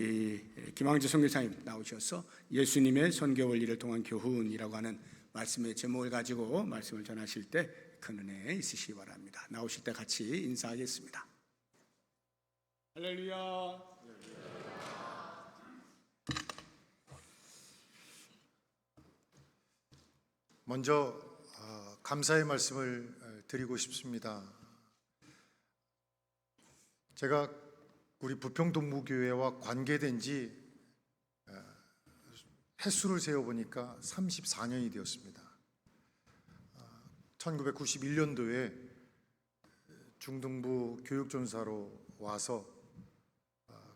우리 김항주 선교사님 나오셔서 예수님의 선교 원리를 통한 교훈이라고 하는 말씀의 제목을 가지고 말씀을 전하실 때 큰 은혜 있으시기 바랍니다. 나오실 때 같이 인사하겠습니다. 할렐루야. 먼저 감사의 말씀을 드리고 싶습니다. 제가 우리 부평동부교회와 관계된 지 횟수를 세어보니까 34년이 되었습니다. 1991년도에 중등부 교육전사로 와서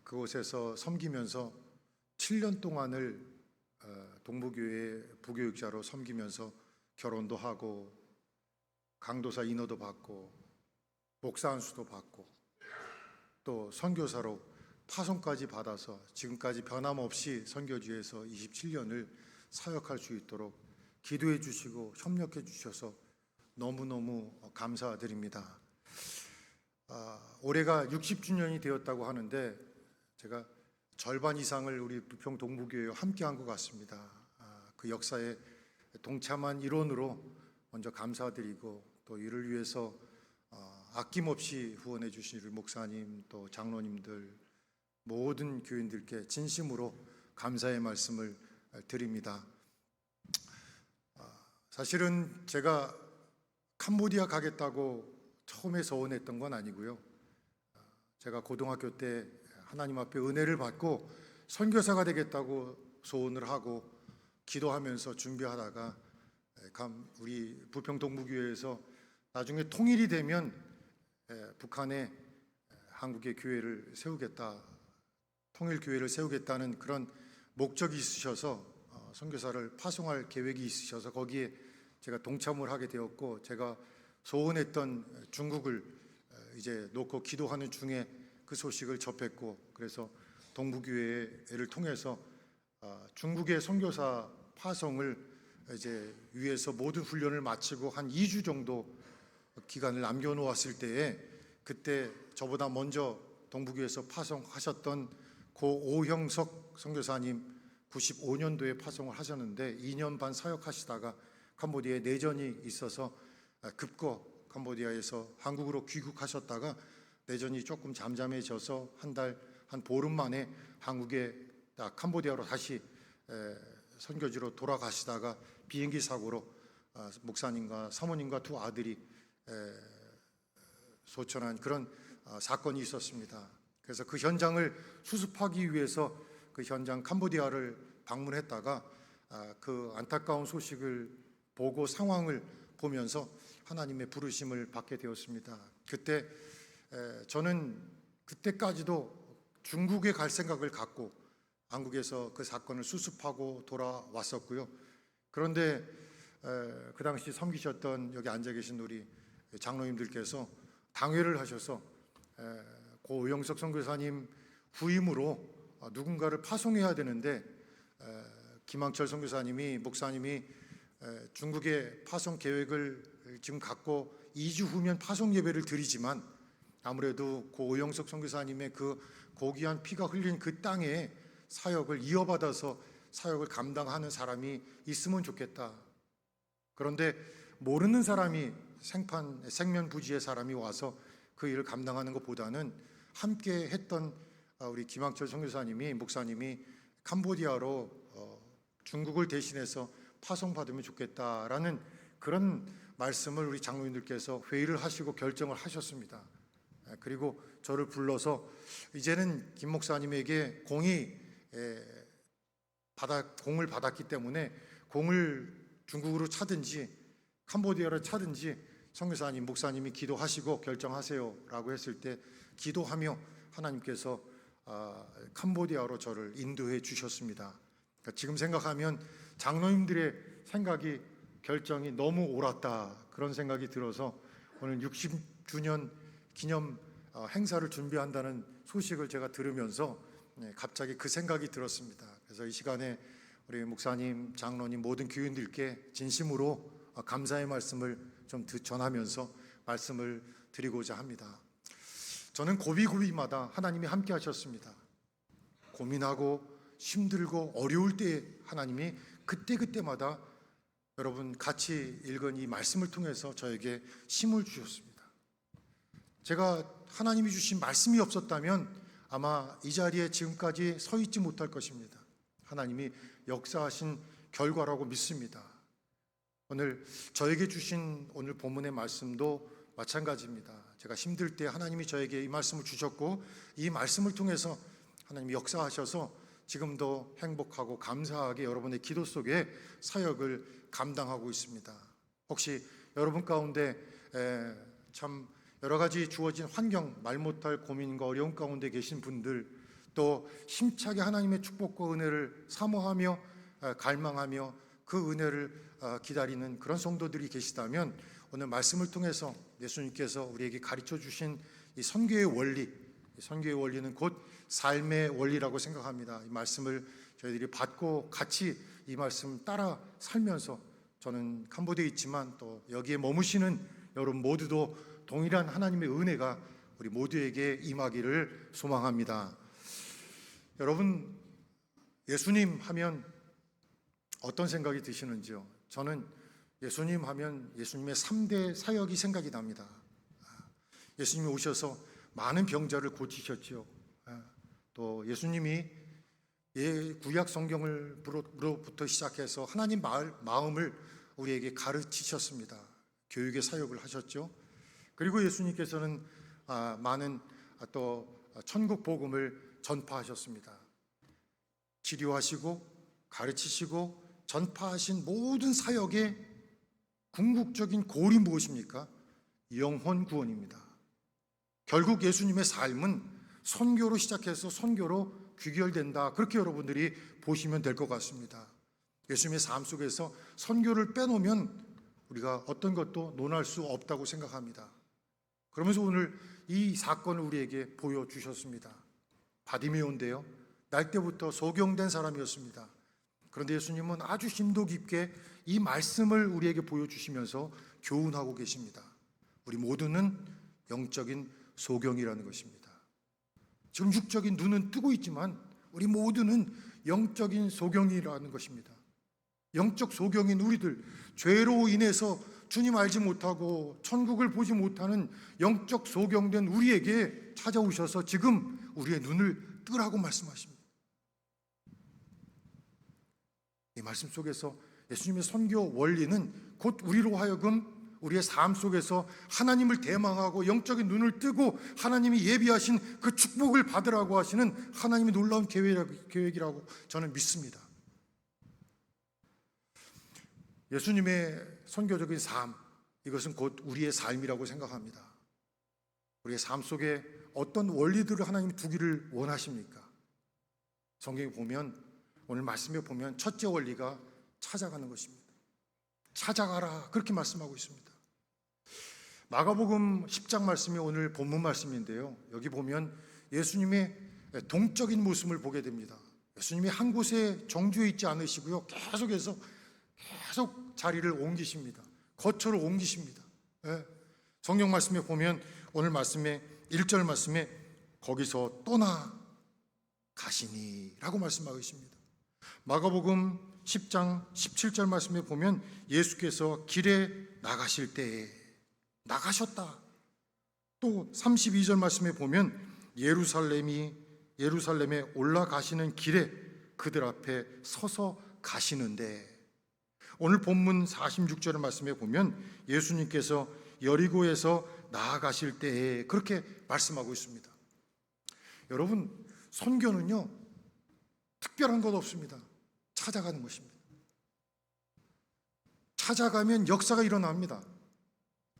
그곳에서 섬기면서 7년 동안을 동부교회 부교육자로 섬기면서 결혼도 하고 강도사 인허도 받고 목사 안수도 받고 또 선교사로 파송까지 받아서 지금까지 변함없이 선교지에서 27년을 사역할 수 있도록 기도해 주시고 협력해 주셔서 너무너무 감사드립니다. 올해가 60주년이 되었다고 하는데 제가 절반 이상을 우리 부평 동부교회와 함께한 것 같습니다. 그 역사에 동참한 일원으로 먼저 감사드리고 또 이를 위해서 아낌없이 후원해 주신 우리 목사님 또 장로님들 모든 교인들께 진심으로 감사의 말씀을 드립니다. 사실은 제가 캄보디아 가겠다고 처음에 소원했던 건 아니고요. 제가 고등학교 때 하나님 앞에 은혜를 받고 선교사가 되겠다고 소원을 하고 기도하면서 준비하다가 우리 부평 동부교회에서 나중에 통일이 되면 북한에 한국의 교회를 세우겠다, 통일교회를 세우겠다는 그런 목적이 있으셔서 선교사를 파송할 계획이 있으셔서 거기에 제가 동참을 하게 되었고, 제가 소원했던 중국을 이제 놓고 기도하는 중에 그 소식을 접했고, 그래서 동부교회를 통해서 중국의 선교사 파송을 이제 위에서 모든 훈련을 마치고 한 2주 정도 기간을 남겨놓았을 때에 그때 저보다 먼저 동부교회에서 파송하셨던 고 오형석 선교사님 95년도에 파송을 하셨는데 2년 반 사역하시다가 캄보디아에 내전이 있어서 급거 캄보디아에서 한국으로 귀국하셨다가 내전이 조금 잠잠해져서 한 보름 만에 캄보디아로 다시 선교지로 돌아가시다가 비행기 사고로 목사님과 사모님과 두 아들이 소천한 그런 사건이 있었습니다. 그래서 그 현장을 수습하기 위해서 그 현장 캄보디아를 방문했다가 그 안타까운 소식을 보고 상황을 보면서 하나님의 부르심을 받게 되었습니다. 그때 저는 그때까지도 중국에 갈 생각을 갖고 한국에서 그 사건을 수습하고 돌아왔었고요. 그런데 그 당시 섬기셨던 여기 앉아 계신 우리 장로님들께서 당회를 하셔서 고 오영석 선교사님 후임으로 누군가를 파송해야 되는데 김항철 선교사님이 목사님이 중국의 파송 계획을 지금 갖고 2주 후면 파송 예배를 드리지만 아무래도 고 오영석 선교사님의 그 고귀한 피가 흘린 그 땅에 사역을 이어받아서 사역을 감당하는 사람이 있으면 좋겠다. 그런데 모르는 사람이 생면부지의 사람이 와서 그 일을 감당하는 것보다는 함께 했던 우리 김항철 선교사님이 목사님이 캄보디아로 중국을 대신해서 파송받으면 좋겠다라는 그런 말씀을 우리 장로님들께서 회의를 하시고 결정을 하셨습니다. 그리고 저를 불러서 이제는 김 목사님에게 공을 받았기 때문에 공을 중국으로 차든지 캄보디아로 차든지 선교사님, 목사님이 기도하시고 결정하세요라고 했을 때 기도하며 하나님께서 캄보디아로 저를 인도해 주셨습니다. 그러니까 지금 생각하면 장로님들의 생각이 결정이 너무 옳았다 그런 생각이 들어서 오늘 60주년 기념 행사를 준비한다는 소식을 제가 들으면서 갑자기 그 생각이 들었습니다. 그래서 이 시간에 우리 목사님, 장로님 모든 교인들께 진심으로 감사의 말씀을 좀 전하면서 말씀을 드리고자 합니다. 저는 고비고비마다 하나님이 함께 하셨습니다. 고민하고 힘들고 어려울 때 하나님이 그때그때마다 여러분 같이 읽은 이 말씀을 통해서 저에게 힘을 주셨습니다. 제가 하나님이 주신 말씀이 없었다면 아마 이 자리에 지금까지 서 있지 못할 것입니다. 하나님이 역사하신 결과라고 믿습니다. 오늘 저에게 주신 오늘 본문의 말씀도 마찬가지입니다. 제가 힘들 때 하나님이 저에게 이 말씀을 주셨고 이 말씀을 통해서 하나님이 역사하셔서 지금도 행복하고 감사하게 여러분의 기도 속에 사역을 감당하고 있습니다. 혹시 여러분 가운데 참 여러 가지 주어진 환경, 말 못할 고민과 어려움 가운데 계신 분들, 또 힘차게 하나님의 축복과 은혜를 사모하며 갈망하며 그 은혜를 기다리는 그런 성도들이 계시다면 오늘 말씀을 통해서 예수님께서 우리에게 가르쳐 주신 이 선교의 원리, 이 선교의 원리는 곧 삶의 원리라고 생각합니다. 이 말씀을 저희들이 받고 같이 이 말씀 따라 살면서 저는 캄보디아에 있지만 또 여기에 머무시는 여러분 모두도 동일한 하나님의 은혜가 우리 모두에게 임하기를 소망합니다. 여러분, 예수님 하면 어떤 생각이 드시는지요? 저는 예수님 하면 예수님의 3대 사역이 생각이 납니다. 예수님이 오셔서 많은 병자를 고치셨죠. 또 예수님이 구약 성경으로부터 시작해서 하나님 마음을 우리에게 가르치셨습니다. 교육의 사역을 하셨죠. 그리고 예수님께서는 많은 또 천국 복음을 전파하셨습니다. 치료하시고 가르치시고 전파하신 모든 사역의 궁극적인 골이 무엇입니까? 영혼 구원입니다. 결국 예수님의 삶은 선교로 시작해서 선교로 귀결된다. 그렇게 여러분들이 보시면 될 것 같습니다. 예수님의 삶 속에서 선교를 빼놓으면 우리가 어떤 것도 논할 수 없다고 생각합니다. 그러면서 오늘 이 사건을 우리에게 보여주셨습니다. 바디메오인데요, 날 때부터 소경된 사람이었습니다. 그런데 예수님은 아주 심도 깊게 이 말씀을 우리에게 보여주시면서 교훈하고 계십니다. 우리 모두는 영적인 소경이라는 것입니다. 지금 육적인 눈은 뜨고 있지만 우리 모두는 영적인 소경이라는 것입니다. 영적 소경인 우리들, 죄로 인해서 주님 알지 못하고 천국을 보지 못하는 영적 소경된 우리에게 찾아오셔서 지금 우리의 눈을 뜨라고 말씀하십니다. 이 말씀 속에서 예수님의 선교 원리는 곧 우리로 하여금 우리의 삶 속에서 하나님을 대망하고 영적인 눈을 뜨고 하나님이 예비하신 그 축복을 받으라고 하시는 하나님의 놀라운 계획이라고 저는 믿습니다. 예수님의 선교적인 삶, 이것은 곧 우리의 삶이라고 생각합니다. 우리의 삶 속에 어떤 원리들을 하나님이 두기를 원하십니까? 성경에 보면, 오늘 말씀에 보면 첫째 원리가 찾아가는 것입니다. 찾아가라, 그렇게 말씀하고 있습니다. 마가복음 10장 말씀이 오늘 본문 말씀인데요, 여기 보면 예수님의 동적인 모습을 보게 됩니다. 예수님이 한 곳에 정주해 있지 않으시고요, 계속 자리를 옮기십니다. 거처를 옮기십니다. 성경 말씀에 보면 오늘 말씀에 1절 말씀에 거기서 떠나 가시니 라고 말씀하고 있습니다. 마가복음 10장 17절 말씀에 보면 예수께서 길에 나가실 때에 나가셨다. 또 32절 말씀에 보면 예루살렘에 올라가시는 길에 그들 앞에 서서 가시는데, 오늘 본문 46절 말씀에 보면 예수님께서 여리고에서 나아가실 때에 그렇게 말씀하고 있습니다. 여러분, 선교는요 특별한 것 없습니다. 찾아가는 것입니다. 찾아가면 역사가 일어납니다.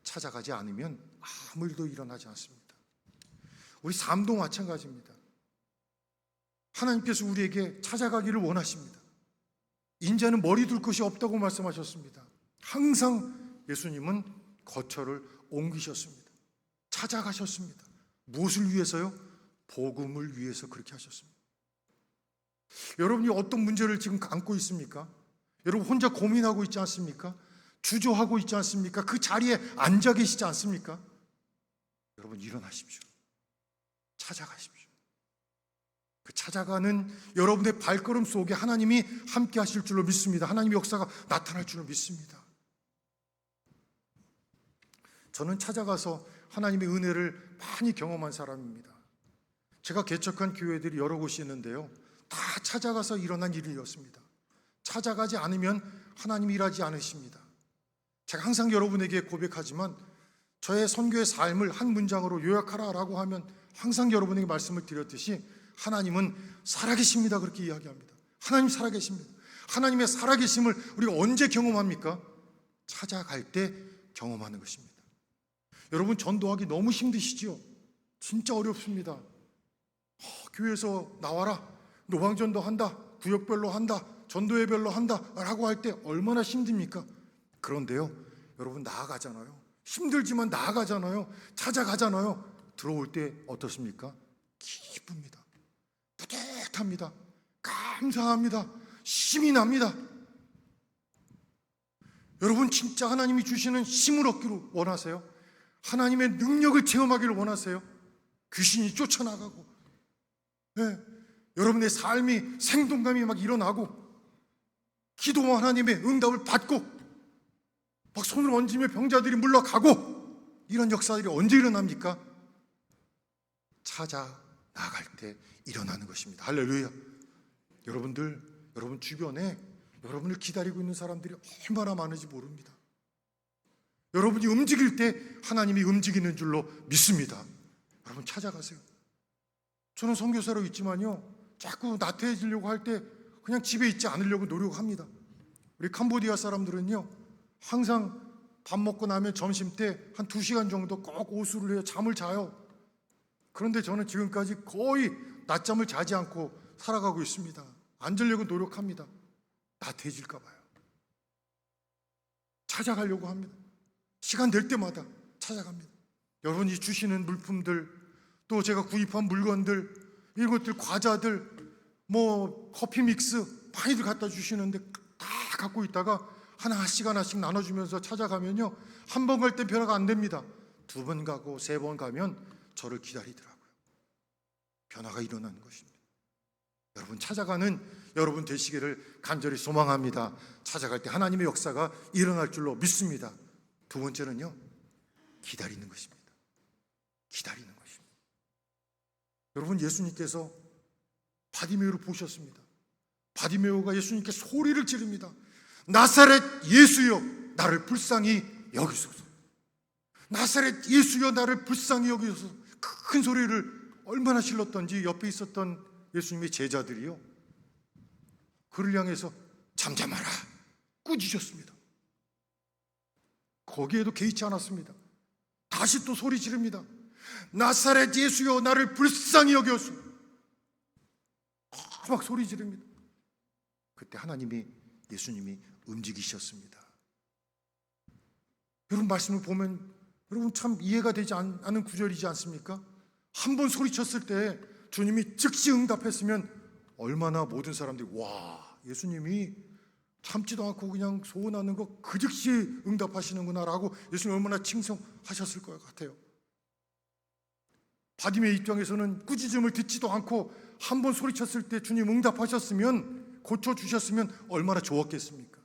찾아가지 않으면 아무 일도 일어나지 않습니다. 우리 삶도 마찬가지입니다. 하나님께서 우리에게 찾아가기를 원하십니다. 인자는 머리 둘 것이 없다고 말씀하셨습니다. 항상 예수님은 거처를 옮기셨습니다. 찾아가셨습니다. 무엇을 위해서요? 복음을 위해서 그렇게 하셨습니다. 여러분이 어떤 문제를 지금 안고 있습니까? 여러분 혼자 고민하고 있지 않습니까? 주저하고 있지 않습니까? 그 자리에 앉아 계시지 않습니까? 여러분 일어나십시오. 찾아가십시오. 그 찾아가는 여러분의 발걸음 속에 하나님이 함께 하실 줄로 믿습니다. 하나님의 역사가 나타날 줄로 믿습니다. 저는 찾아가서 하나님의 은혜를 많이 경험한 사람입니다. 제가 개척한 교회들이 여러 곳이 있는데요, 다 찾아가서 일어난 일이었습니다. 찾아가지 않으면 하나님이 일하지 않으십니다. 제가 항상 여러분에게 고백하지만 저의 선교의 삶을 한 문장으로 요약하라라고 하면 항상 여러분에게 말씀을 드렸듯이 하나님은 살아계십니다, 그렇게 이야기합니다. 하나님 살아계십니다. 하나님의 살아계심을 우리가 언제 경험합니까? 찾아갈 때 경험하는 것입니다. 여러분, 전도하기 너무 힘드시죠? 진짜 어렵습니다. 교회에서 나와라, 노방전도 한다, 구역별로 한다, 전도회별로 한다 라고 할 때 얼마나 힘듭니까? 그런데요, 여러분, 나아가잖아요. 힘들지만 나아가잖아요. 찾아가잖아요. 들어올 때 어떻습니까? 기쁩니다. 뿌듯합니다. 감사합니다. 힘이 납니다. 여러분, 진짜 하나님이 주시는 힘을 얻기를 원하세요? 하나님의 능력을 체험하기를 원하세요? 귀신이 쫓아나가고, 네, 여러분의 삶이 생동감이 막 일어나고, 기도와 하나님의 응답을 받고, 막 손을 얹으며 병자들이 물러가고, 이런 역사들이 언제 일어납니까? 찾아 나갈 때 일어나는 것입니다. 할렐루야. 여러분들, 여러분 주변에 여러분을 기다리고 있는 사람들이 얼마나 많은지 모릅니다. 여러분이 움직일 때 하나님이 움직이는 줄로 믿습니다. 여러분, 찾아가세요. 저는 선교사로 있지만요, 자꾸 나태해지려고 할 때 그냥 집에 있지 않으려고 노력합니다. 우리 캄보디아 사람들은요, 항상 밥 먹고 나면 점심 때 한 2시간 정도 꼭 오수를 해요. 잠을 자요. 그런데 저는 지금까지 거의 낮잠을 자지 않고 살아가고 있습니다. 안 자려고 노력합니다. 나태해질까 봐요. 찾아가려고 합니다. 시간 될 때마다 찾아갑니다. 여러분이 주시는 물품들, 또 제가 구입한 물건들, 이런 것들, 과자들, 뭐 커피 믹스 많이들 갖다 주시는데 다 갖고 있다가 하나씩 하나씩 나눠주면서 찾아가면요, 한 번 갈 때 변화가 안 됩니다. 2번 가고 3번 가면 저를 기다리더라고요. 변화가 일어나는 것입니다. 여러분, 찾아가는 여러분 되시기를 간절히 소망합니다. 찾아갈 때 하나님의 역사가 일어날 줄로 믿습니다. 2번째는요, 기다리는 것입니다. 기다리는 것입니다. 여러분, 예수님께서 바디메오를 보셨습니다. 바디메오가 예수님께 소리를 지릅니다. 나사렛 예수여, 나를 불쌍히 여기소서. 나사렛 예수여, 나를 불쌍히 여기소서. 큰 소리를 얼마나 질렀던지 옆에 있었던 예수님의 제자들이요, 그를 향해서 잠잠하라, 꾸짖으셨습니다. 거기에도 개의치 않았습니다. 다시 또 소리 지릅니다. 나사렛 예수여, 나를 불쌍히 여겨소. 막 소리 지릅니다. 그때 예수님이 움직이셨습니다. 여러분, 말씀을 보면 여러분 참 이해가 되지 않는 구절이지 않습니까? 한 번 소리쳤을 때 주님이 즉시 응답했으면 얼마나 모든 사람들이, 와, 예수님이 참지도 않고 그냥 소원하는 거 그 즉시 응답하시는구나 라고 예수님 얼마나 칭송하셨을 것 같아요. 바디메 입장에서는 꾸짖음을 듣지도 않고 한 번 소리쳤을 때 주님 응답하셨으면, 고쳐주셨으면 얼마나 좋았겠습니까?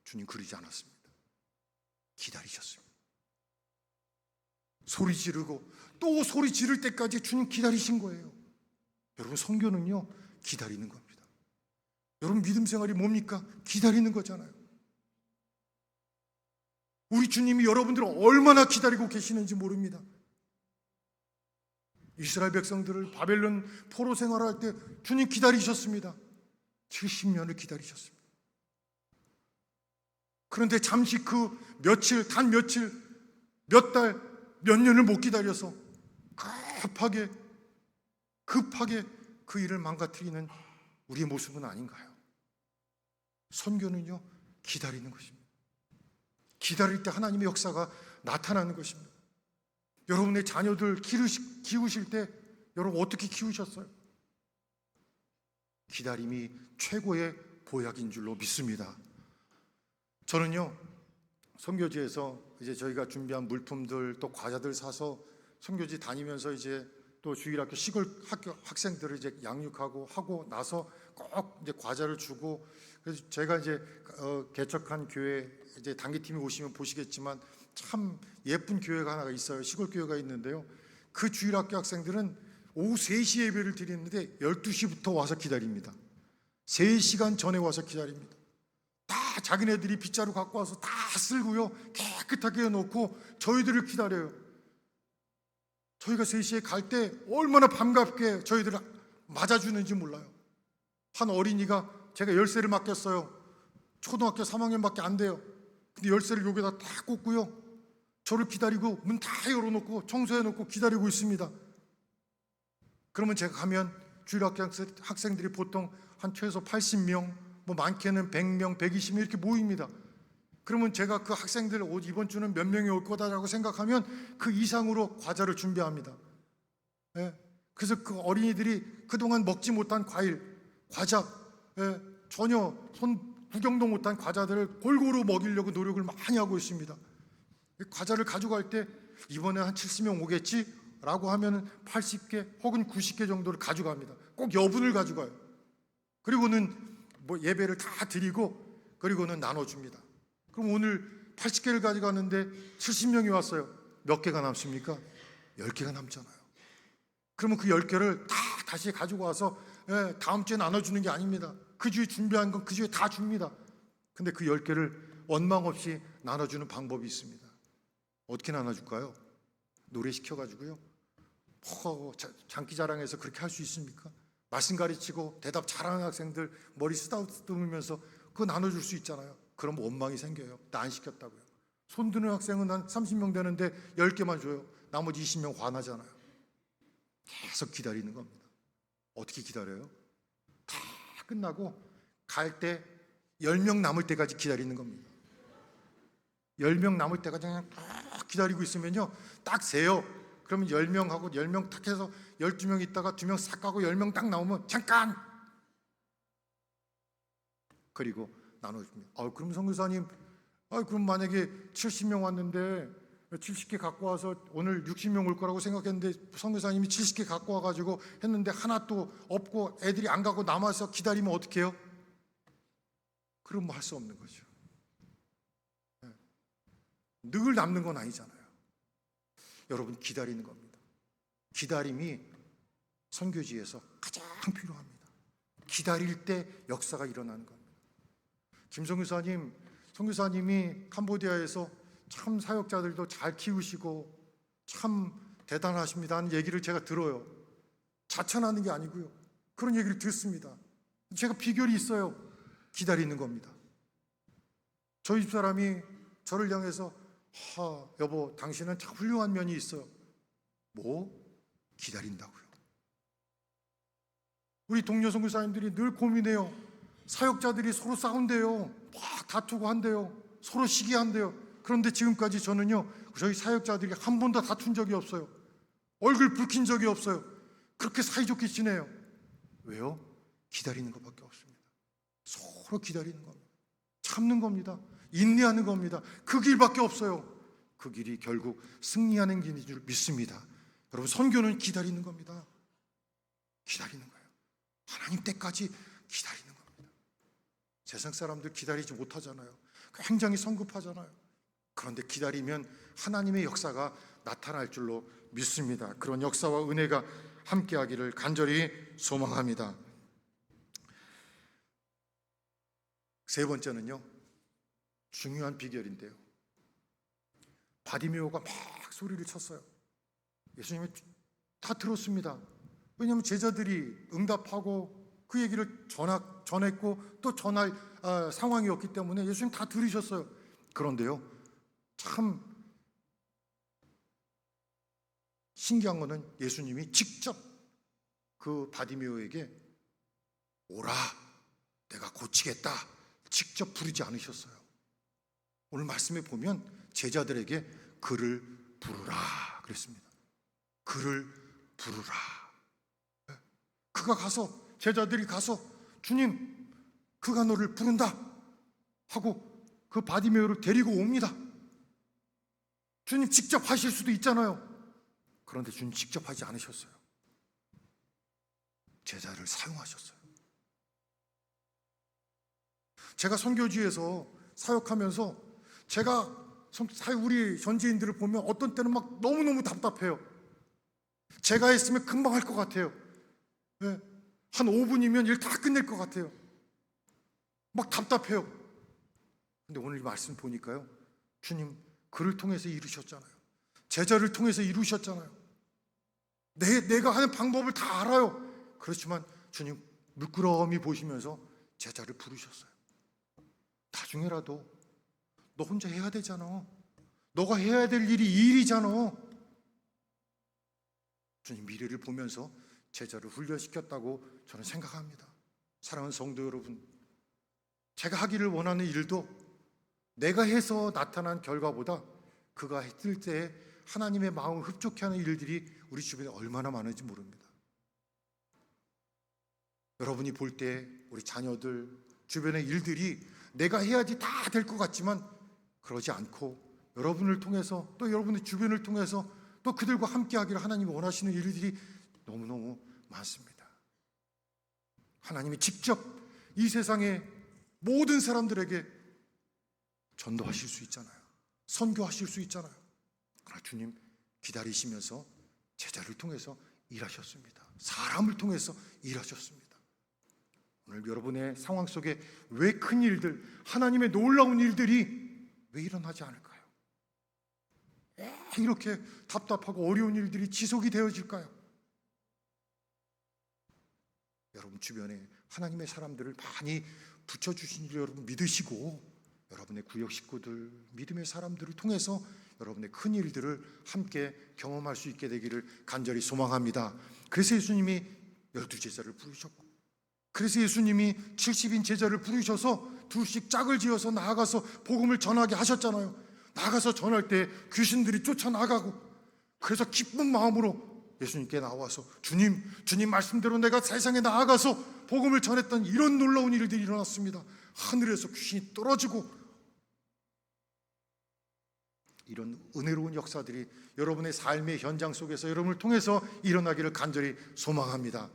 주님 그러지 않았습니다. 기다리셨습니다. 소리 지르고 또 소리 지를 때까지 주님 기다리신 거예요. 여러분, 선교는요, 기다리는 겁니다. 여러분, 믿음 생활이 뭡니까? 기다리는 거잖아요. 우리 주님이 여러분들을 얼마나 기다리고 계시는지 모릅니다. 이스라엘 백성들을 바벨론 포로 생활할 때 주님 기다리셨습니다. 70년을 기다리셨습니다. 그런데 잠시 그 며칠, 단 며칠, 몇 달, 몇 년을 못 기다려서 급하게 그 일을 망가뜨리는 우리의 모습은 아닌가요? 선교는요, 기다리는 것입니다. 기다릴 때 하나님의 역사가 나타나는 것입니다. 여러분의 자녀들 키우실 때 여러분 어떻게 키우셨어요? 기다림이 최고의 보약인 줄로 믿습니다. 저는요, 선교지에서 이제 저희가 준비한 물품들 또 과자들 사서 선교지 다니면서 이제 또 주일학교 시골 학교 학생들을 이제 양육하고 하고 나서 꼭 이제 과자를 주고, 그래서 제가 이제 개척한 교회 이제 단기팀에 오시면 보시겠지만 참 예쁜 교회가 하나가 있어요. 시골 교회가 있는데요. 그 주일학교 학생들은 오후 3시에 예배를 드리는데 12시부터 와서 기다립니다. 3시간 전에 와서 기다립니다. 다 자기네들이 빗자루 갖고 와서 다 쓸고요, 깨끗하게 해놓고 저희들을 기다려요. 저희가 3시에 갈 때 얼마나 반갑게 저희들을 맞아주는지 몰라요. 한 어린이가, 제가 열쇠를 맡겼어요. 초등학교 3학년밖에 안 돼요. 근데 열쇠를 여기다 다 꽂고요, 저를 기다리고 문 다 열어놓고 청소해놓고 기다리고 있습니다. 그러면 제가 가면 주일학교 학생들이 보통 한 최소 80명, 뭐 많게는 100명, 120명 이렇게 모입니다. 그러면 제가 그 학생들 이번 주는 몇 명이 올 거다라고 생각하면 그 이상으로 과자를 준비합니다. 예. 그래서 그 어린이들이 그동안 먹지 못한 과일, 과자, 예, 전혀 손 구경도 못한 과자들을 골고루 먹이려고 노력을 많이 하고 있습니다. 과자를 가져갈 때 이번에 한 70명 오겠지? 라고 하면 80개 혹은 90개 정도를 가져갑니다. 꼭 여분을 가져가요. 그리고는 뭐 예배를 다 드리고 그리고는 나눠줍니다. 그럼 오늘 80개를 가져갔는데 70명이 왔어요. 몇 개가 남습니까? 10개가 남잖아요. 그러면 그 10개를 다 다시 가지고 와서 다음 주에 나눠주는 게 아닙니다. 그 주에 준비한 건 그 주에 다 줍니다. 근데 그 10개를 원망 없이 나눠주는 방법이 있습니다. 어떻게 나눠줄까요? 노래 시켜가지고요, 장기자랑해서 그렇게 할 수 있습니까? 말씀 가르치고 대답 잘하는 학생들 머리 쓰다듬으면서 그거 나눠줄 수 있잖아요. 그럼 원망이 생겨요. 나 안 시켰다고요. 손 드는 학생은 한 30명 되는데 10개만 줘요. 나머지 20명 화나잖아요. 계속 기다리는 겁니다. 어떻게 기다려요? 다 끝나고 갈 때 10명 남을 때까지 기다리는 겁니다. 10명 남을 때까지 그냥 딱 기다리고 있으면요, 딱 세요. 그러면 10명하고 10명 딱 해서 12명 있다가 2명 싹 가고 10명 딱 나오면 잠깐! 그리고 나눠줍니다. 그럼 선교사님, 그럼 만약에 70명 왔는데 70개 갖고 와서 오늘 60명 올 거라고 생각했는데 선교사님이 70개 갖고 와가지고 했는데 하나 또 없고 애들이 안 가고 남아서 기다리면 어떻게 해요? 그럼 뭐 할 수 없는 거죠. 늘 남는 건 아니잖아요. 여러분, 기다리는 겁니다. 기다림이 선교지에서 가장 필요합니다. 기다릴 때 역사가 일어나는 겁니다. 김성교사님, 선교사님이 캄보디아에서 참 사역자들도 잘 키우시고 참 대단하십니다 하는 얘기를 제가 들어요. 자천하는 게 아니고요, 그런 얘기를 듣습니다. 제가 비결이 있어요. 기다리는 겁니다. 저희 집사람이 저를 향해서 여보, 당신은 참 훌륭한 면이 있어요. 뭐? 기다린다고요. 우리 동료 선교사님들이 늘 고민해요. 사역자들이 서로 싸운대요. 막 다투고 한대요. 서로 시기한대요. 그런데 지금까지 저는요, 저희 사역자들이 한 번도 다툰 적이 없어요. 얼굴 붉힌 적이 없어요. 그렇게 사이좋게 지내요. 왜요? 기다리는 것밖에 없습니다. 서로 기다리는 겁니다. 참는 겁니다. 인내하는 겁니다. 그 길밖에 없어요. 그 길이 결국 승리하는 길인 줄 믿습니다. 여러분, 선교는 기다리는 겁니다. 기다리는 거예요. 하나님 때까지 기다리는 겁니다. 세상 사람들 기다리지 못하잖아요. 굉장히 성급하잖아요. 그런데 기다리면 하나님의 역사가 나타날 줄로 믿습니다. 그런 역사와 은혜가 함께하기를 간절히 소망합니다. 세 번째는요, 중요한 비결인데요, 바디메오가 막 소리를 쳤어요. 예수님이 다 들었습니다. 왜냐하면 제자들이 응답하고 그 얘기를 전했고 또 전할 상황이었기 때문에 예수님 다 들으셨어요. 그런데요, 참 신기한 거는 예수님이 직접 그 바디메오에게 오라, 내가 고치겠다, 직접 부르지 않으셨어요. 오늘 말씀에 보면 제자들에게 그를 부르라 그랬습니다. 그를 부르라. 그가 가서, 제자들이 가서 주님, 그가 너를 부른다 하고 그 바디메오를 데리고 옵니다. 주님 직접 하실 수도 있잖아요. 그런데 주님 직접 하지 않으셨어요. 제자를 사용하셨어요. 제가 선교지에서 사역하면서 제가 우리 현지인들을 보면 어떤 때는 막 너무너무 답답해요. 제가 했으면 금방 할 것 같아요. 네. 한 5분이면 일 다 끝낼 것 같아요. 막 답답해요. 근데 오늘 이 말씀 보니까요, 주님 그를 통해서 이루셨잖아요. 제자를 통해서 이루셨잖아요. 내가 하는 방법을 다 알아요. 그렇지만 주님 물끄러미 보시면서 제자를 부르셨어요. 나중에라도 너 혼자 해야 되잖아. 너가 해야 될 일이 이 일이잖아. 주님 미래를 보면서 제자를 훈련시켰다고 저는 생각합니다. 사랑하는 성도 여러분, 제가 하기를 원하는 일도 내가 해서 나타난 결과보다 그가 했을 때 하나님의 마음을 흡족해 하는 일들이 우리 주변에 얼마나 많은지 모릅니다. 여러분이 볼 때 우리 자녀들 주변의 일들이 내가 해야지 다 될 것 같지만 그러지 않고 여러분을 통해서 또 여러분의 주변을 통해서 또 그들과 함께 하기를 하나님이 원하시는 일들이 너무너무 많습니다. 하나님이 직접 이 세상의 모든 사람들에게 전도하실 수 있잖아요. 선교하실 수 있잖아요. 그러나 주님 기다리시면서 제자를 통해서 일하셨습니다. 사람을 통해서 일하셨습니다. 오늘 여러분의 상황 속에 왜 큰 일들, 하나님의 놀라운 일들이 왜 일어나지 않을까요? 왜 이렇게 답답하고 어려운 일들이 지속이 되어질까요? 여러분 주변에 하나님의 사람들을 많이 붙여주신 줄 여러분 믿으시고 여러분의 구역 식구들, 믿음의 사람들을 통해서 여러분의 큰 일들을 함께 경험할 수 있게 되기를 간절히 소망합니다. 그래서 예수님이 12제자를 부르셨고, 그래서 예수님이 70인 제자를 부르셔서 둘씩 짝을 지어서 나아가서 복음을 전하게 하셨잖아요. 나가서 전할 때 귀신들이 쫓아나가고, 그래서 기쁜 마음으로 예수님께 나와서 주님 말씀대로 내가 세상에 나아가서 복음을 전했던 이런 놀라운 일들이 일어났습니다. 하늘에서 귀신이 떨어지고, 이런 은혜로운 역사들이 여러분의 삶의 현장 속에서 여러분을 통해서 일어나기를 간절히 소망합니다.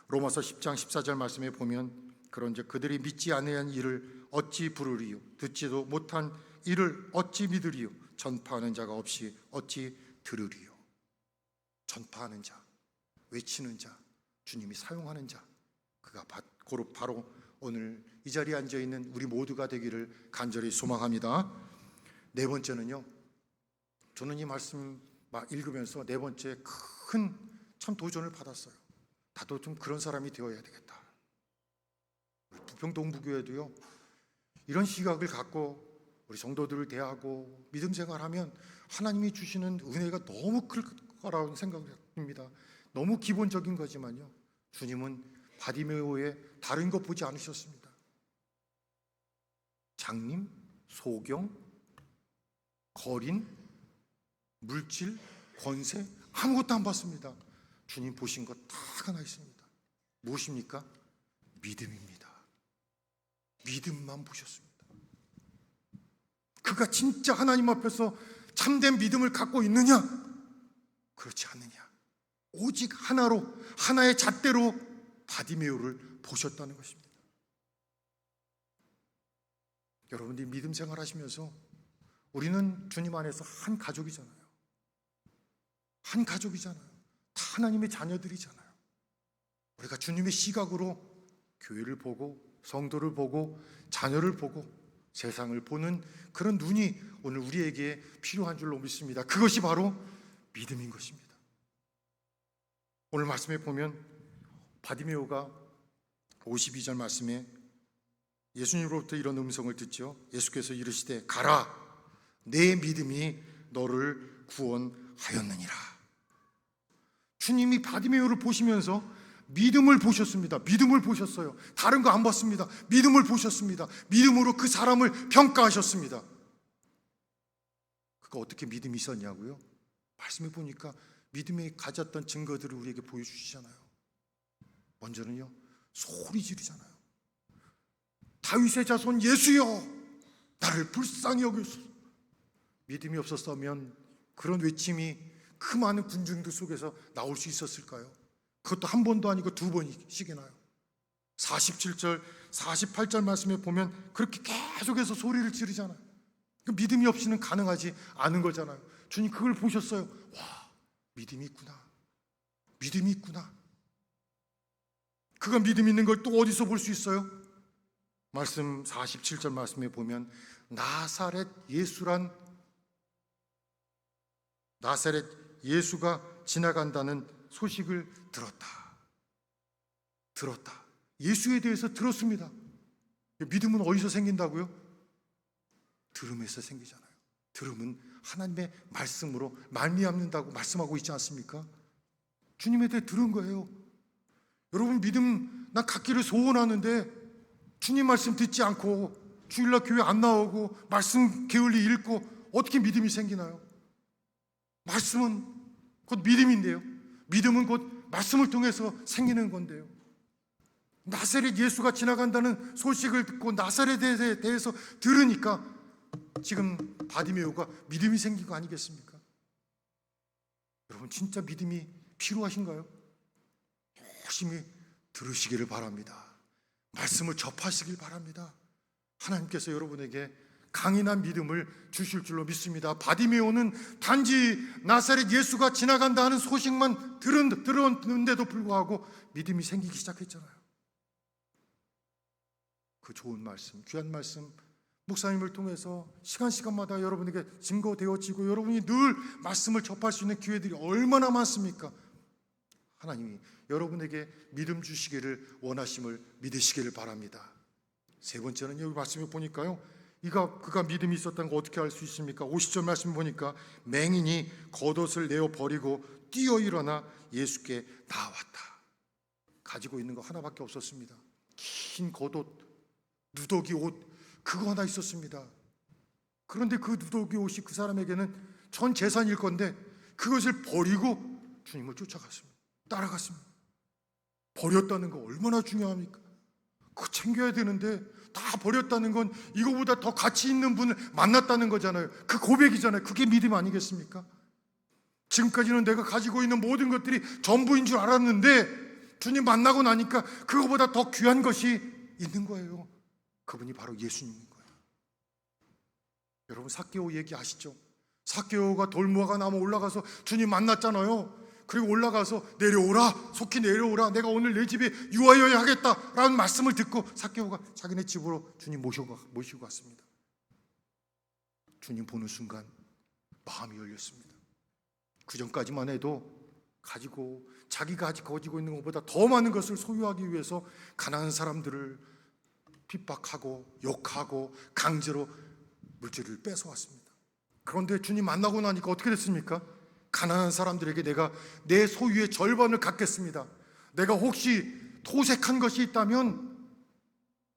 로마서 10장 14절 말씀에 보면 그런즉 그들이 믿지 아니한 일을 어찌 부르리요, 듣지도 못한 일을 어찌 믿으리요, 전파하는 자가 없이 어찌 들으리요. 전파하는 자, 외치는 자, 주님이 사용하는 자, 그가 바로 오늘 이 자리에 앉아있는 우리 모두가 되기를 간절히 소망합니다. 네 번째는요, 저는 이 말씀 읽으면서 네 번째 큰 참 도전을 받았어요. 나도 좀 그런 사람이 되어야 되겠다. 부평동부교회도요, 이런 시각을 갖고 우리 성도들을 대하고 믿음 생활하면 하나님이 주시는 은혜가 너무 클 거라는 생각입니다. 너무 기본적인 거지만요, 주님은 바디메오의 다른 것 보지 않으셨습니다. 장님, 소경, 거린, 물질, 권세 아무것도 안 봤습니다. 주님 보신 것 딱 하나 있습니다. 무엇입니까? 믿음입니다. 믿음만 보셨습니다. 그가 진짜 하나님 앞에서 참된 믿음을 갖고 있느냐? 그렇지 않느냐? 오직 하나의 잣대로 바디메오를 보셨다는 것입니다. 여러분들이 믿음 생활하시면서 우리는 주님 안에서 한 가족이잖아요. 한 가족이잖아요. 다 하나님의 자녀들이잖아요. 우리가 주님의 시각으로 교회를 보고 성도를 보고 자녀를 보고 세상을 보는 그런 눈이 오늘 우리에게 필요한 줄로 믿습니다. 그것이 바로 믿음인 것입니다. 오늘 말씀에 보면 바디메오가 52절 말씀에 예수님으로부터 이런 음성을 듣죠. 예수께서 이르시되 가라, 내 믿음이 너를 구원하였느니라. 주님이 바디메오를 보시면서 믿음을 보셨습니다. 믿음을 보셨어요. 다른 거 안 봤습니다. 믿음을 보셨습니다. 믿음으로 그 사람을 평가하셨습니다. 그가 어떻게 믿음이 있었냐고요? 말씀해 보니까 믿음이 가졌던 증거들을 우리에게 보여주시잖아요. 먼저는요, 소리 지르잖아요. 다윗의 자손 예수여, 나를 불쌍히 여기소서. 믿음이 없었다면 그런 외침이 그 많은 군중들 속에서 나올 수 있었을까요? 그것도 한 번도 아니고 두 번씩이나요. 47절, 48절 말씀에 보면 그렇게 계속해서 소리를 지르잖아요. 믿음이 없이는 가능하지 않은 거잖아요. 주님 그걸 보셨어요. 와, 믿음이 있구나. 믿음이 있구나. 그가 믿음 있는 걸 또 어디서 볼 수 있어요? 말씀 47절 말씀에 보면 나사렛 예수가 지나간다는 소식을 들었다. 예수에 대해서 들었습니다. 믿음은 어디서 생긴다고요? 들음에서 생기잖아요. 들음은 하나님의 말씀으로 말미암는다고 말씀하고 있지 않습니까? 주님에 대해 들은 거예요. 여러분 믿음 난 갖기를 소원하는데 주님 말씀 듣지 않고 주일날 교회 안 나오고 말씀 게을리 읽고 어떻게 믿음이 생기나요? 말씀은 곧 믿음인데요. 믿음은 곧 말씀을 통해서 생기는 건데요. 나사렛 예수가 지나간다는 소식을 듣고 나사렛에 대해서 들으니까 지금 바디메오가 믿음이 생긴 거 아니겠습니까? 여러분 진짜 믿음이 필요하신가요? 열심히 들으시기를 바랍니다. 말씀을 접하시길 바랍니다. 하나님께서 여러분에게 강인한 믿음을 주실 줄로 믿습니다. 바디메오는 단지 나사렛 예수가 지나간다 하는 소식만 들었는데도 불구하고 믿음이 생기기 시작했잖아요. 그 좋은 말씀, 귀한 말씀 목사님을 통해서 시간마다 여러분에게 증거되어지고 여러분이 늘 말씀을 접할 수 있는 기회들이 얼마나 많습니까? 하나님이 여러분에게 믿음 주시기를 원하심을 믿으시기를 바랍니다. 세 번째는 여기 말씀에 보니까요, 그가 믿음이 있었다는 거 어떻게 알 수 있습니까? 50절 말씀 보니까 맹인이 겉옷을 내어 버리고 뛰어 일어나 예수께 나왔다. 가지고 있는 거 하나밖에 없었습니다. 긴 겉옷, 누더기 옷, 그거 하나 있었습니다. 그런데 그 누더기 옷이 그 사람에게는 전 재산일 건데 그것을 버리고 주님을 쫓아갔습니다. 따라갔습니다. 버렸다는 거 얼마나 중요합니까? 그거 챙겨야 되는데 다 버렸다는 건 이거보다 더 가치 있는 분을 만났다는 거잖아요. 그 고백이잖아요. 그게 믿음 아니겠습니까? 지금까지는 내가 가지고 있는 모든 것들이 전부인 줄 알았는데 주님 만나고 나니까 그거보다 더 귀한 것이 있는 거예요. 그분이 바로 예수님인 거예요. 여러분 삭개오 얘기 아시죠? 삭개오가 돌무화과 나무 올라가서 주님 만났잖아요. 그리고 올라가서 내려오라, 속히 내려오라, 내가 오늘 내 집에 유하여야 하겠다라는 말씀을 듣고 삭개오가 자기네 집으로 주님 모시고 갔습니다. 주님 보는 순간 마음이 열렸습니다. 그 전까지만 해도 자기가 아직 가지고 있는 것보다 더 많은 것을 소유하기 위해서 가난한 사람들을 핍박하고 욕하고 강제로 물질을 뺏어왔습니다. 그런데 주님 만나고 나니까 어떻게 됐습니까? 가난한 사람들에게 내가 내 소유의 절반을 갖겠습니다. 내가 혹시 토색한 것이 있다면,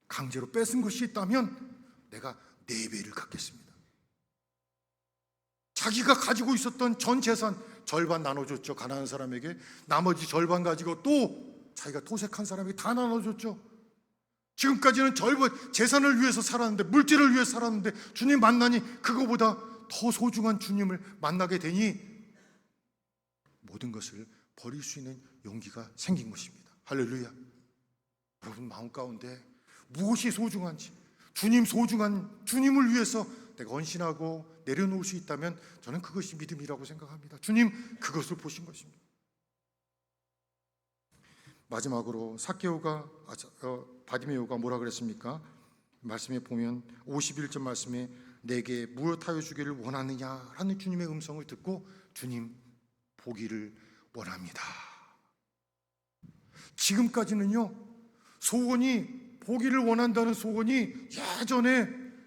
강제로 뺏은 것이 있다면 내가 4배를 갖겠습니다. 자기가 가지고 있었던 전 재산 절반 나눠줬죠. 가난한 사람에게. 나머지 절반 가지고 또 자기가 토색한 사람에게 다 나눠줬죠. 지금까지는 재산을 위해서 살았는데, 물질을 위해서 살았는데 주님 만나니 그거보다 더 소중한 주님을 만나게 되니 모든 것을 버릴 수 있는 용기가 생긴 것입니다. 할렐루야. 여러분 마음 가운데 무엇이 소중한지, 주님을 위해서 내가 헌신하고 내려놓을 수 있다면 저는 그것이 믿음이라고 생각합니다. 주님 그것을 보신 것입니다. 마지막으로 바디메오가 뭐라 그랬습니까? 말씀에 보면 51절 말씀에 내게 무엇하여 주기를 원하느냐 라는 주님의 음성을 듣고 주님 보기를 원합니다. 지금까지는요, 소원이 보기를 원한다는 소원이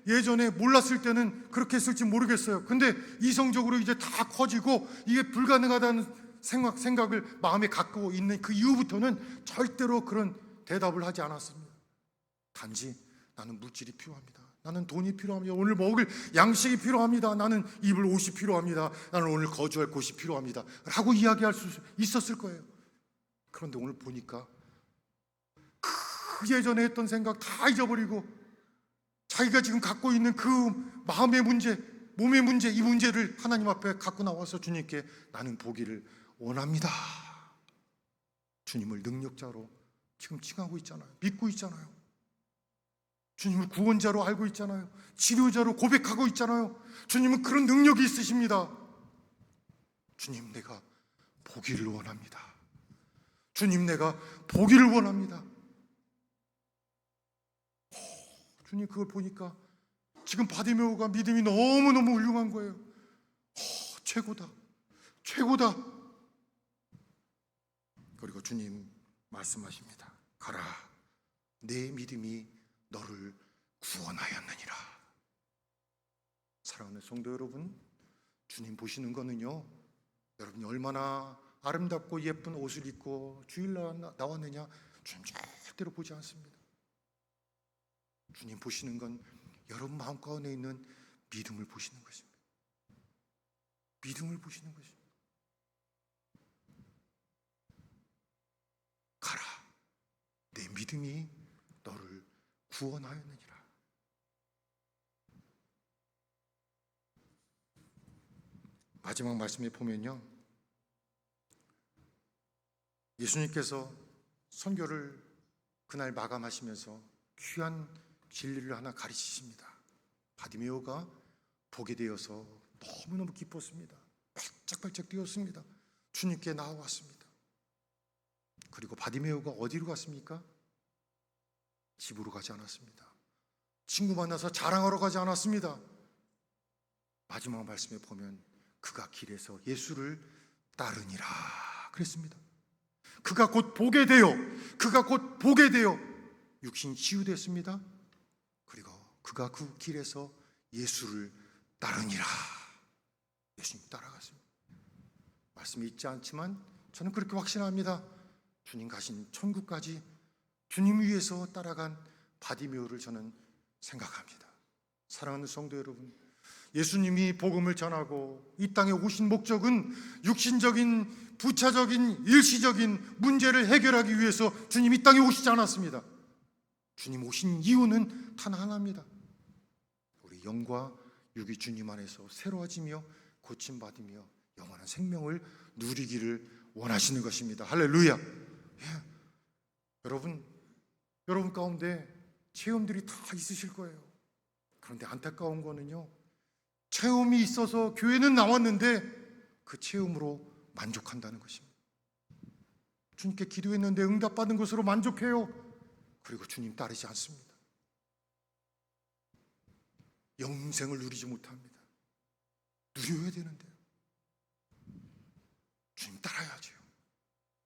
예전에 몰랐을 때는 그렇게 했을지 모르겠어요. 근데 이성적으로 이제 다 커지고 이게 불가능하다는 생각을 마음에 갖고 있는 그 이후부터는 절대로 그런 대답을 하지 않았습니다. 단지 나는 물질이 필요합니다. 나는 돈이 필요합니다. 오늘 먹을 양식이 필요합니다. 나는 입을 옷이 필요합니다. 나는 오늘 거주할 곳이 필요합니다. 라고 이야기할 수 있었을 거예요. 그런데 오늘 보니까 그 예전에 했던 생각 다 잊어버리고 자기가 지금 갖고 있는 그 마음의 문제, 몸의 문제, 이 문제를 하나님 앞에 갖고 나와서 주님께 나는 보기를 원합니다. 주님을 능력자로 지금 칭하고 있잖아요. 믿고 있잖아요. 주님을 구원자로 알고 있잖아요. 치료자로 고백하고 있잖아요. 주님은 그런 능력이 있으십니다. 주님, 내가 보기를 원합니다. 주님, 내가 보기를 원합니다. 주님, 그걸 보니까 지금 바디메오가 믿음이 너무너무 훌륭한 거예요. 최고다, 최고다. 그리고 주님 말씀하십니다. 가라, 내 믿음이 너를 구원하였느니라. 사랑하는 성도 여러분, 주님 보시는 거는요, 여러분이 얼마나 아름답고 예쁜 옷을 입고 주일날 나왔느냐, 주님 절대로 보지 않습니다. 주님 보시는 건 여러분 마음 가운데 있는 믿음을 보시는 것입니다. 믿음을 보시는 것입니다. 가라, 내 믿음이 너를 구원하였느니라. 마지막 말씀에 보면요, 예수님께서 선교를 그날 마감하시면서 귀한 진리를 하나 가르치십니다. 바디메오가 보게 되어서 너무너무 기뻤습니다. 발짝발짝 뛰었습니다. 주님께 나아왔습니다. 그리고 바디메오가 어디로 갔습니까? 집으로 가지 않았습니다. 친구 만나서 자랑하러 가지 않았습니다. 마지막 말씀에 보면 그가 길에서 예수를 따르니라 그랬습니다. 그가 곧 보게 되어 육신 치유됐습니다. 그리고 그가 그 길에서 예수를 따르니라. 예수님 따라갔습니다. 말씀이 있지 않지만 저는 그렇게 확신합니다. 주님 가신 천국까지 주님 위해서 따라간 바디메오를 저는 생각합니다. 사랑하는 성도 여러분, 예수님이 복음을 전하고 이 땅에 오신 목적은 육신적인, 부차적인, 일시적인 문제를 해결하기 위해서 주님 이 땅에 오시지 않았습니다. 주님 오신 이유는 단 하나입니다. 우리 영과 육이 주님 안에서 새로워지며 고침받으며 영원한 생명을 누리기를 원하시는 것입니다. 할렐루야. 여러분 가운데 체험들이 다 있으실 거예요. 그런데 안타까운 거는요, 체험이 있어서 교회는 나왔는데 그 체험으로 만족한다는 것입니다. 주님께 기도했는데 응답받은 것으로 만족해요. 그리고 주님 따르지 않습니다. 영생을 누리지 못합니다. 누려야 되는데요. 주님 따라야죠.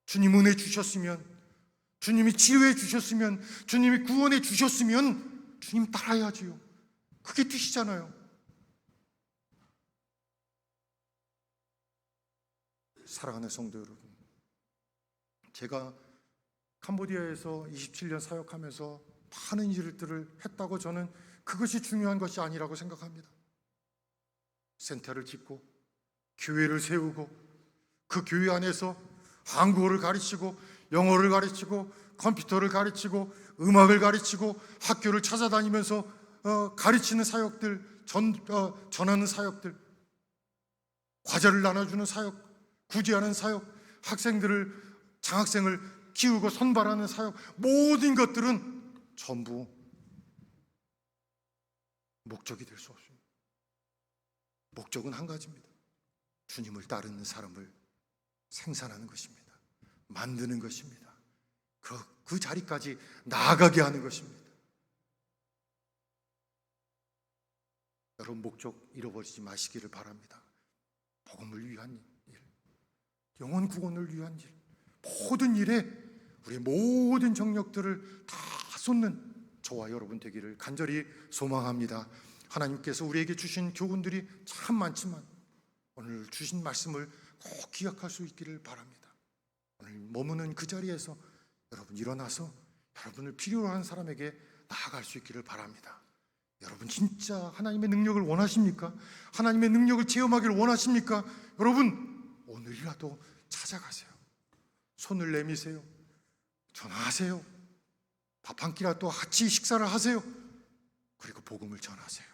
주님 은혜 주셨으면, 주님이 치유해 주셨으면, 주님이 구원해 주셨으면 주님 따라야지요. 그게 뜻이잖아요. 사랑하는 성도 여러분, 제가 캄보디아에서 27년 사역하면서 많은 일들을 했다고 저는 그것이 중요한 것이 아니라고 생각합니다. 센터를 짓고 교회를 세우고 그 교회 안에서 한국어를 가르치고 영어를 가르치고 컴퓨터를 가르치고 음악을 가르치고 학교를 찾아다니면서 가르치는 사역들, 전하는 사역들, 과자를 나눠주는 사역, 구제하는 사역, 장학생을 키우고 선발하는 사역, 모든 것들은 전부 목적이 될 수 없습니다. 목적은 한 가지입니다. 주님을 따르는 사람을 생산하는 것입니다. 만드는 것입니다. 그 자리까지 나아가게 하는 것입니다. 여러분, 목적 잃어버리지 마시기를 바랍니다. 복음을 위한 일, 영혼 구원을 위한 일, 모든 일에 우리의 모든 정력들을 다 쏟는 저와 여러분 되기를 간절히 소망합니다. 하나님께서 우리에게 주신 교훈들이 참 많지만 오늘 주신 말씀을 꼭 기억할 수 있기를 바랍니다. 오늘 머무는 그 자리에서 여러분 일어나서 여러분을 필요로 하는 사람에게 나아갈 수 있기를 바랍니다. 여러분 진짜 하나님의 능력을 원하십니까? 하나님의 능력을 체험하기를 원하십니까? 여러분 오늘이라도 찾아가세요. 손을 내미세요. 전화하세요. 밥 한 끼라도 같이 식사를 하세요. 그리고 복음을 전하세요.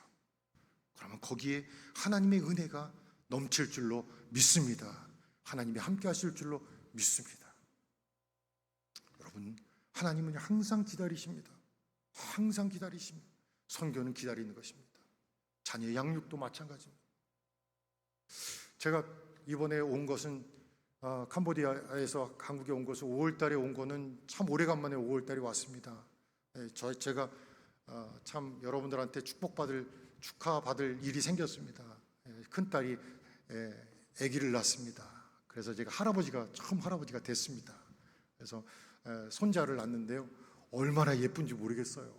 그러면 거기에 하나님의 은혜가 넘칠 줄로 믿습니다. 하나님이 함께 하실 줄로 믿습니다. 여러분, 하나님은 항상 기다리십니다. 항상 기다리십니다. 선교는 기다리는 것입니다. 자녀 양육도 마찬가지입니다. 제가 이번에 온 것은 캄보디아에서 한국에 온 것은 5월 달에 온 거는 참 오래간만에 5월 달에 왔습니다. 제가 참 여러분들한테 축하받을 일이 생겼습니다. 큰딸이 아기를 낳습니다. 그래서 제가 처음 할아버지가 됐습니다. 그래서 손자를 낳는데요, 얼마나 예쁜지 모르겠어요.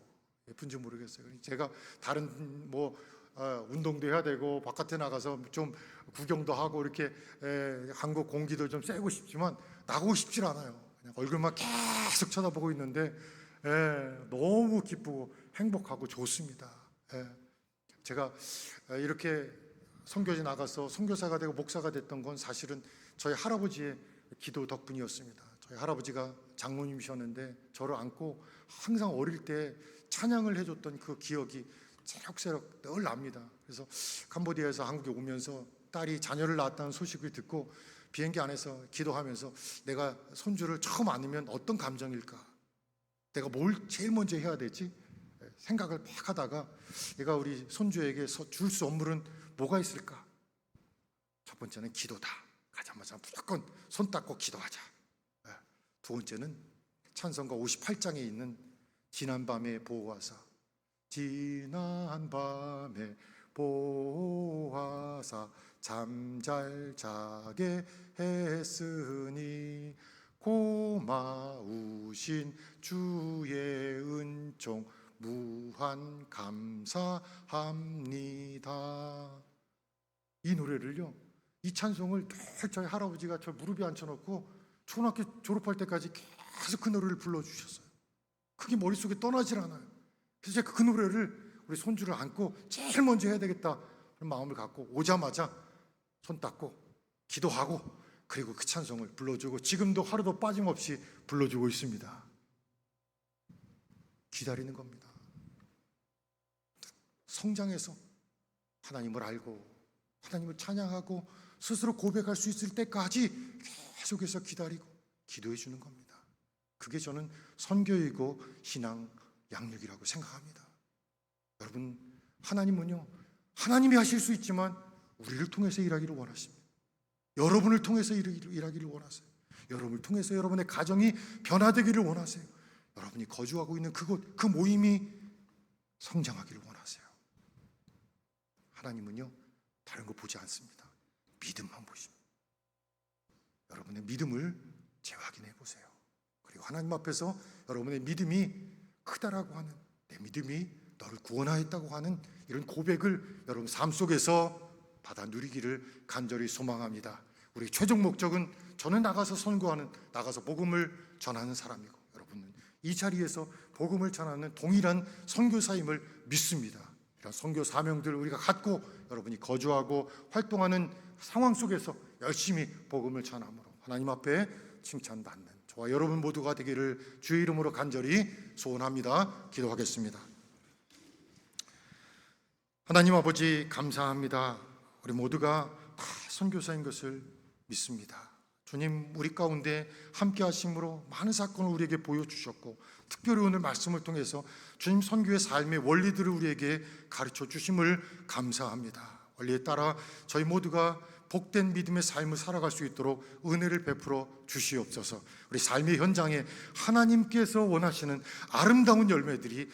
제가 다른 운동도 해야 되고 바깥에 나가서 좀 구경도 하고 이렇게 한국 공기도 좀 쐬고 싶지만 나가고 싶질 않아요. 그냥 얼굴만 계속 쳐다보고 있는데 너무 기쁘고 행복하고 좋습니다. 제가 이렇게 선교지 나가서 선교사가 되고 목사가 됐던 건 사실은 저희 할아버지의 기도 덕분이었습니다. 저희 할아버지가 장로님이셨는데 저를 안고 항상 어릴 때 찬양을 해줬던 그 기억이 새록새록 늘 납니다. 그래서 캄보디아에서 한국에 오면서 딸이 자녀를 낳았다는 소식을 듣고 비행기 안에서 기도하면서 내가 손주를 처음 안으면 어떤 감정일까? 내가 뭘 제일 먼저 해야 되지? 생각을 막 하다가 내가 우리 손주에게 줄 선물은 뭐가 있을까? 첫 번째는 기도다. 가자마자 무조건 손 닦고 기도하자. 두 번째는 찬송가 58장에 있는 지난밤에 보호하사, 지난밤에 보호하사 잠잘 자게 했으니 고마우신 주의 은총 무한 감사합니다. 이 노래를요, 이 찬송을 늘 저희 할아버지가 저 무릎에 앉혀놓고 초등학교 졸업할 때까지 계속 그 노래를 불러주셨어요. 그게 머릿속에 떠나질 않아요. 그래서 제가 그 노래를 우리 손주를 안고 제일 먼저 해야 되겠다 그런 마음을 갖고 오자마자 손 닦고 기도하고 그리고 그 찬송을 불러주고 지금도 하루도 빠짐없이 불러주고 있습니다. 기다리는 겁니다. 성장해서 하나님을 알고 하나님을 찬양하고 스스로 고백할 수 있을 때까지 계속해서 기다리고 기도해 주는 겁니다. 그게 저는 선교이고 신앙 양육이라고 생각합니다. 여러분, 하나님은요, 하나님이 하실 수 있지만 우리를 통해서 일하기를 원하십니다. 여러분을 통해서 일하기를 원하세요. 여러분을 통해서 여러분의 가정이 변화되기를 원하세요. 여러분이 거주하고 있는 그곳, 그 모임이 성장하기를 원하세요. 하나님은요, 다른 거 보지 않습니다. 믿음만 보십니다. 여러분의 믿음을 재확인해 보세요. 그리고 하나님 앞에서 여러분의 믿음이 크다라고 하는, 내 믿음이 너를 구원하였다고 하는 이런 고백을 여러분 삶 속에서 받아 누리기를 간절히 소망합니다. 우리 최종 목적은 저는 나가서 선교하는, 나가서 복음을 전하는 사람이고 여러분은 이 자리에서 복음을 전하는 동일한 선교사임을 믿습니다. 이런 선교 사명들을 우리가 갖고 여러분이 거주하고 활동하는 상황 속에서 열심히 복음을 전함으로 하나님 앞에 칭찬받는 저와 여러분 모두가 되기를 주의 이름으로 간절히 소원합니다. 기도하겠습니다. 하나님 아버지, 감사합니다. 우리 모두가 다 선교사인 것을 믿습니다. 주님, 우리 가운데 함께 하심으로 많은 사건을 우리에게 보여주셨고 특별히 오늘 말씀을 통해서 주님 선교의 삶의 원리들을 우리에게 가르쳐 주심을 감사합니다. 원리에 따라 저희 모두가 복된 믿음의 삶을 살아갈 수 있도록 은혜를 베풀어 주시옵소서. 우리 삶의 현장에 하나님께서 원하시는 아름다운 열매들이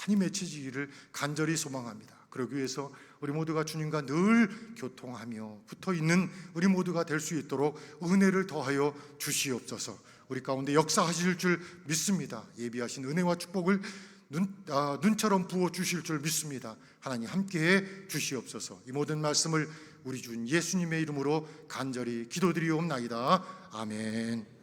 많이 맺혀지기를 간절히 소망합니다. 그러기 위해서 우리 모두가 주님과 늘 교통하며 붙어있는 우리 모두가 될 수 있도록 은혜를 더하여 주시옵소서. 우리 가운데 역사하실 줄 믿습니다. 예비하신 은혜와 축복을 눈처럼 부어 주실 줄 믿습니다. 하나님 함께해 주시옵소서. 이 모든 말씀을 우리 주 예수님의 이름으로 간절히 기도드리옵나이다. 아멘.